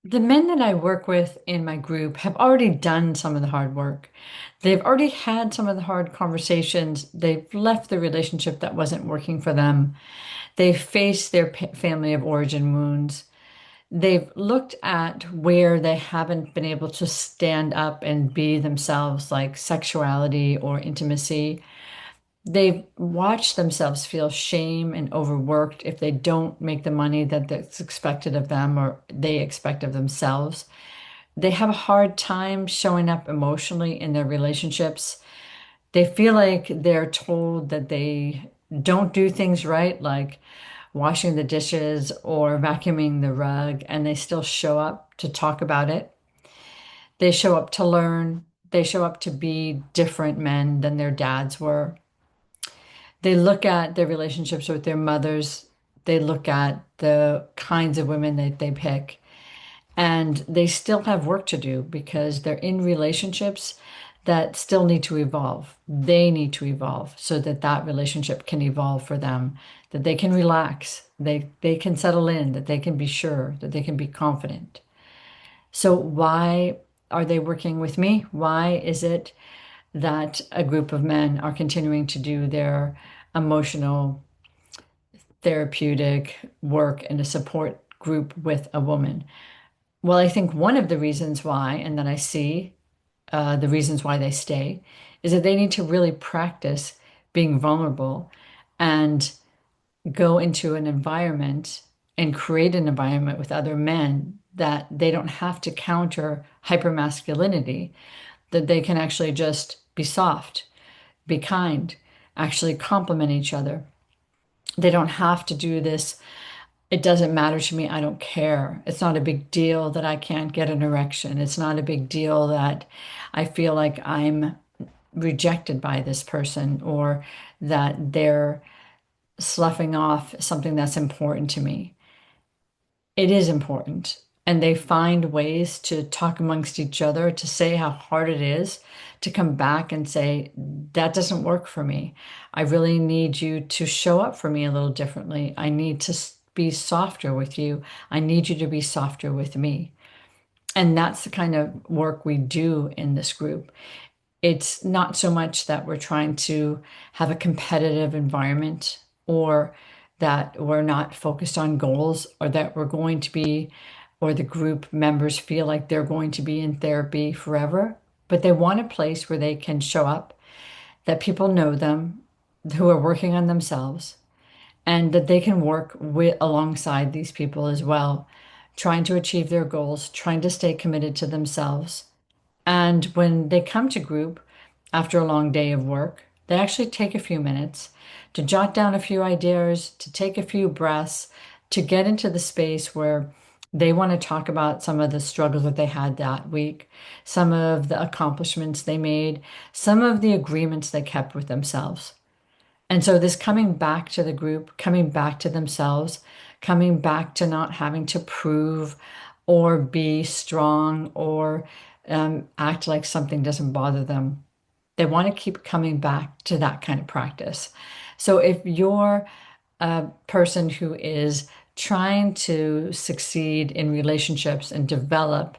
The men that I work with in my group have already done some of the hard work. They've already had some of the hard conversations. They've left the relationship that wasn't working for them. They've faced their family of origin wounds. They've looked at where they haven't been able to stand up and be themselves, like sexuality or intimacy. They've watched themselves feel shame and overworked if they don't make the money that's expected of them or they expect of themselves. They have a hard time showing up emotionally in their relationships. They feel like they're told that they don't do things right, like washing the dishes or vacuuming the rug, and they still show up to talk about it. They show up to learn. They show up to be different men than their dads were. They look at their relationships with their mothers. They look at the kinds of women that they pick, and they still have work to do because they're in relationships that still need to evolve. They need to evolve so that that relationship can evolve for them, that they can relax, they can settle in, that they can be sure, that they can be confident. So why are they working with me? Why is it that a group of men are continuing to do their emotional therapeutic work in a support group with a woman? Well, I think one of the reasons why, and that I see the reasons why they stay, is that they need to really practice being vulnerable and go into an environment and create an environment with other men that they don't have to counter hypermasculinity, that they can actually just be soft, be kind, actually compliment each other. They don't have to do this. It doesn't matter to me. I don't care. It's not a big deal that I can't get an erection. It's not a big deal that I feel like I'm rejected by this person or that they're sloughing off something that's important to me. It is important. And they find ways to talk amongst each other, to say how hard it is, to come back and say, that doesn't work for me. I really need you to show up for me a little differently. I need to be softer with you. I need you to be softer with me. And that's the kind of work we do in this group. It's not so much that we're trying to have a competitive environment or that we're not focused on goals or that we're going to be, or the group members feel like they're going to be in therapy forever, but they want a place where they can show up, that people know them, who are working on themselves, and that they can work with alongside these people as well, trying to achieve their goals, trying to stay committed to themselves. And when they come to group after a long day of work, they actually take a few minutes to jot down a few ideas, to take a few breaths, to get into the space where they want to talk about some of the struggles that they had that week, some of the accomplishments they made, some of the agreements they kept with themselves. And so, this coming back to the group, coming back to themselves, coming back to not having to prove or be strong or act like something doesn't bother them. They want to keep coming back to that kind of practice. So, if you're a person who is trying to succeed in relationships and develop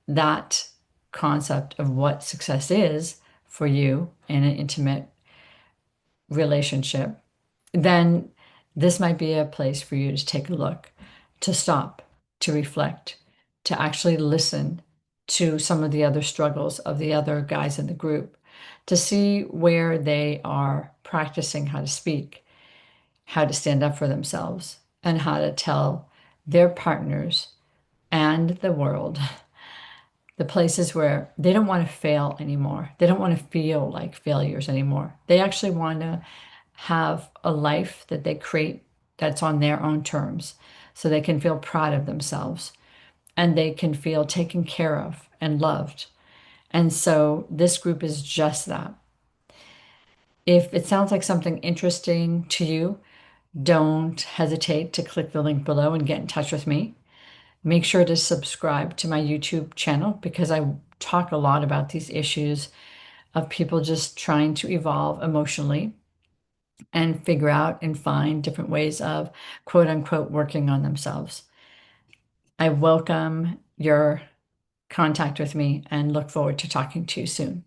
that concept of what success is for you in an intimate relationship, then this might be a place for you to take a look, to stop, to reflect, to actually listen to some of the other struggles of the other guys in the group, to see where they are practicing how to speak, how to stand up for themselves, and how to tell their partners and the world the places where they don't want to fail anymore. They don't want to feel like failures anymore. They actually want to have a life that they create that's on their own terms so they can feel proud of themselves and they can feel taken care of and loved. And so this group is just that. If it sounds like something interesting to you, don't hesitate to click the link below and get in touch with me. Make sure to subscribe to my YouTube channel because I talk a lot about these issues of people just trying to evolve emotionally and figure out and find different ways of quote unquote working on themselves. I welcome your contact with me and look forward to talking to you soon.